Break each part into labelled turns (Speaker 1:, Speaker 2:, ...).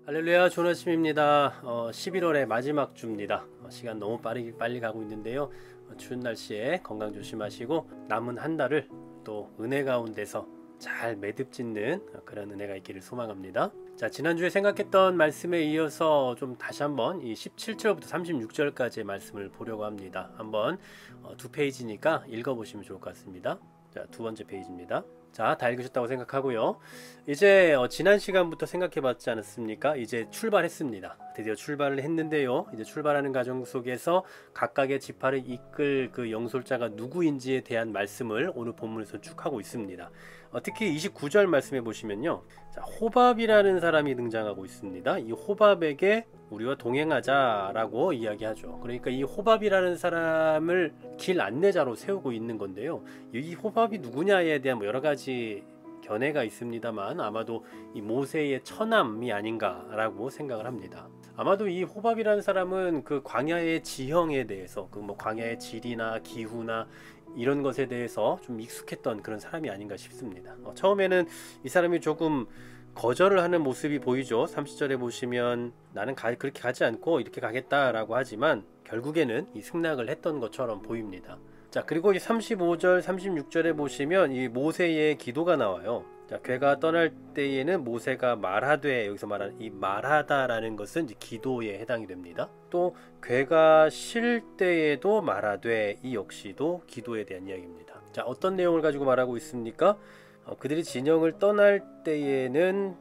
Speaker 1: 할렐루야, 좋은 아침입니다. 11월의 마지막 주입니다. 시간 너무 빨리 가고 있는데요. 추운 날씨에 건강 조심하시고 남은 한 달을 또 은혜 가운데서 잘 매듭짓는 그런 은혜가 있기를 소망합니다. 자, 지난주에 생각했던 말씀에 이어서 좀 다시 한번 이 17절부터 36절까지의 말씀을 보려고 합니다. 한번 두 페이지니까 읽어보시면 좋을 것 같습니다. 자, 두 번째 페이지입니다. 자, 다 읽으셨다고 생각하고요. 이제 지난 시간부터 생각해봤지 않았습니까? 이제 출발했습니다. 드디어 출발을 했는데요. 이제 출발하는 과정 속에서 각각의 지파를 이끌 그 영솔자가 누구인지에 대한 말씀을 오늘 본문에서 쭉 하고 있습니다. 특히 29절 말씀해 보시면요. 자, 호밥이라는 사람이 등장하고 있습니다. 이 호밥에게 우리와 동행하자라고 이야기하죠. 그러니까 이 호밥이라는 사람을 길 안내자로 세우고 있는 건데요. 이 호밥이 누구냐에 대한 여러 가지 견해가 있습니다만 아마도 이 모세의 처남이 아닌가라고 생각을 합니다. 아마도 이 호밥이라는 사람은 그 광야의 지형에 대해서 그 광야의 질이나 기후나 이런 것에 대해서 좀 익숙했던 그런 사람이 아닌가 싶습니다. 처음에는 이 사람이 조금 거절을 하는 모습이 보이죠. 30절에 보시면 나는 그렇게 가지 않고 이렇게 가겠다라고 하지만 결국에는 이 승낙을 했던 것처럼 보입니다. 자, 그리고 이 35절 36절에 보시면 이 모세의 기도가 나와요. 자, 괴가 떠날 때에는 모세가 말하되, 여기서 말하는 이 말하다라는 것은 이제 기도에 해당이 됩니다. 또 괴가 쉴 때에도 말하되, 이 역시도 기도에 대한 이야기입니다. 자, 어떤 내용을 가지고 말하고 있습니까? 그들이 진영을 떠날 때에는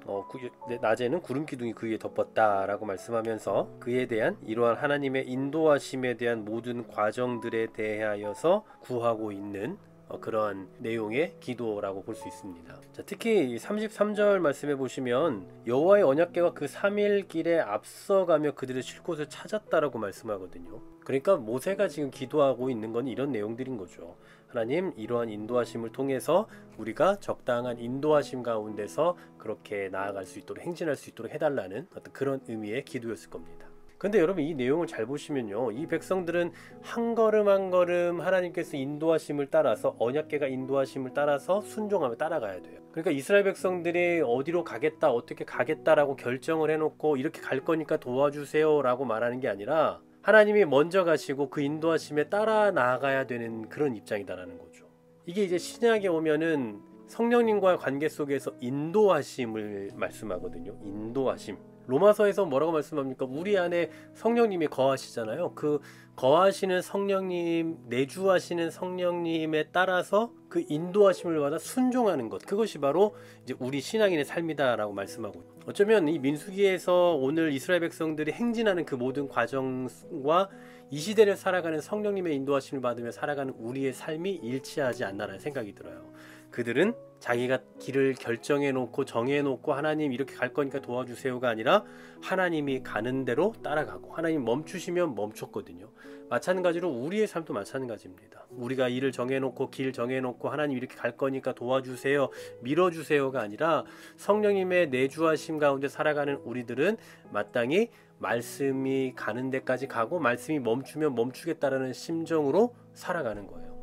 Speaker 1: 낮에는 구름 기둥이 그 위에 덮었다라고 말씀하면서 그에 대한 이러한 하나님의 인도하심에 대한 모든 과정들에 대하여서 구하고 있는 그런 내용의 기도라고 볼 수 있습니다. 자, 특히 33절 말씀해 보시면 여호와의 언약궤가 그 3일 길에 앞서가며 그들을 쉴 곳을 찾았다라고 말씀하거든요. 그러니까 모세가 지금 기도하고 있는 건 이런 내용들인 거죠. 하나님, 이러한 인도하심을 통해서 우리가 적당한 인도하심 가운데서 그렇게 나아갈 수 있도록, 행진할 수 있도록 해달라는 어떤 그런 의미의 기도였을 겁니다. 근데 여러분, 이 내용을 잘 보시면요, 이 백성들은 한 걸음 한 걸음 하나님께서 인도하심을 따라서, 언약궤가 인도하심을 따라서 순종하며 따라가야 돼요. 그러니까 이스라엘 백성들이 어디로 가겠다, 어떻게 가겠다라고 결정을 해놓고 이렇게 갈 거니까 도와주세요 라고 말하는 게 아니라 하나님이 먼저 가시고 그 인도하심에 따라 나아가야 되는 그런 입장이다라는 거죠. 이게 이제 신약에 오면은 성령님과의 관계 속에서 인도하심을 말씀하거든요. 인도하심. 로마서에서 뭐라고 말씀합니까? 우리 안에 성령님이 거하시잖아요. 그 거하시는 성령님, 내주하시는 성령님에 따라서 그 인도하심을 받아 순종하는 것, 그것이 바로 이제 우리 신앙인의 삶이다라고 말씀하고, 어쩌면 이 민수기에서 오늘 이스라엘 백성들이 행진하는 그 모든 과정과 이 시대를 살아가는 성령님의 인도하심을 받으며 살아가는 우리의 삶이 일치하지 않나라는 생각이 들어요. 그들은 자기가 길을 결정해놓고 정해놓고 하나님 이렇게 갈 거니까 도와주세요가 아니라 하나님이 가는 대로 따라가고 하나님 멈추시면 멈췄거든요. 마찬가지로 우리의 삶도 마찬가지입니다. 우리가 일을 정해놓고 길 정해놓고 하나님 이렇게 갈 거니까 도와주세요, 밀어주세요가 아니라 성령님의 내주하심 가운데 살아가는 우리들은 마땅히 말씀이 가는 데까지 가고 말씀이 멈추면 멈추겠다라는 심정으로 살아가는 거예요.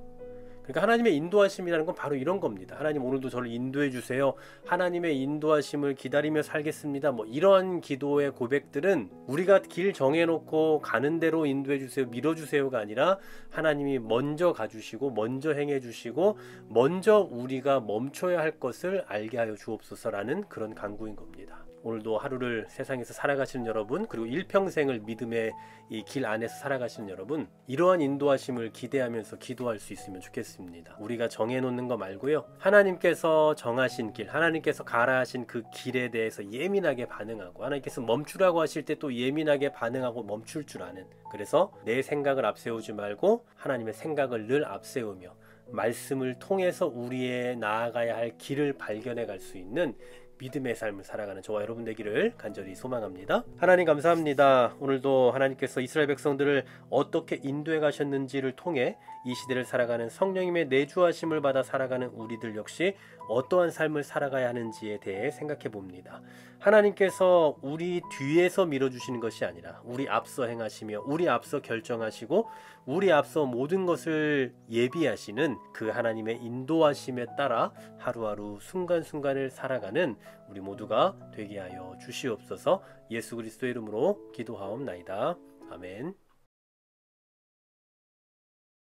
Speaker 1: 그러니까 하나님의 인도하심이라는 건 바로 이런 겁니다. 하나님, 오늘도 저를 인도해 주세요. 하나님의 인도하심을 기다리며 살겠습니다. 이런 기도의 고백들은 우리가 길 정해놓고 가는 대로 인도해 주세요, 밀어주세요가 아니라 하나님이 먼저 가주시고 먼저 행해 주시고 먼저 우리가 멈춰야 할 것을 알게 하여 주옵소서라는 그런 간구인 겁니다. 오늘도 하루를 세상에서 살아가시는 여러분, 그리고 일평생을 믿음의 이 길 안에서 살아가시는 여러분, 이러한 인도하심을 기대하면서 기도할 수 있으면 좋겠습니다. 우리가 정해놓는 거 말고요, 하나님께서 정하신 길, 하나님께서 가라 하신 그 길에 대해서 예민하게 반응하고, 하나님께서 멈추라고 하실 때 또 예민하게 반응하고 멈출 줄 아는, 그래서 내 생각을 앞세우지 말고 하나님의 생각을 늘 앞세우며 말씀을 통해서 우리의 나아가야 할 길을 발견해 갈 수 있는 믿음의 삶을 살아가는 저와 여러분 되기를 간절히 소망합니다. 하나님 감사합니다. 오늘도 하나님께서 이스라엘 백성들을 어떻게 인도해 가셨는지를 통해 이 시대를 살아가는 성령님의 내주하심을 받아 살아가는 우리들 역시 어떠한 삶을 살아가야 하는지에 대해 생각해 봅니다. 하나님께서 우리 뒤에서 밀어주시는 것이 아니라 우리 앞서 행하시며 우리 앞서 결정하시고 우리 앞서 모든 것을 예비하시는 그 하나님의 인도하심에 따라 하루하루 순간순간을 살아가는 우리 모두가 되게 하여 주시옵소서. 예수 그리스도의 이름으로 기도하옵나이다. 아멘.